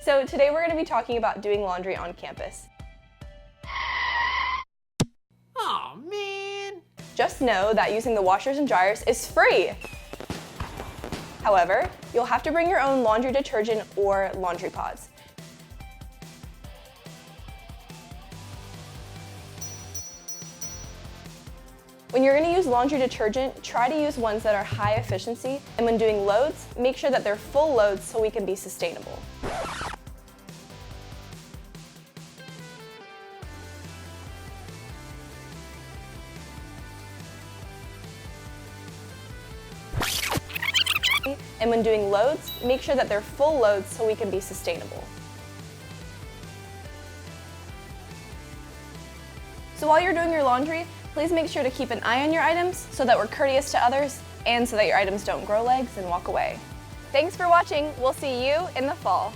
So today we're going to be talking about doing laundry on campus. Aw, man! Just know that using the washers and dryers is free. However, you'll have to bring your own laundry detergent or laundry pods. When you're going to use laundry detergent, try to use ones that are high efficiency, and when doing loads, make sure that they're full loads so we can be sustainable. And when doing loads, make sure that they're full loads so we can be sustainable. So while you're doing your laundry, please make sure to keep an eye on your items so that we're courteous to others and so that your items don't grow legs and walk away. Thanks for watching. We'll see you in the fall.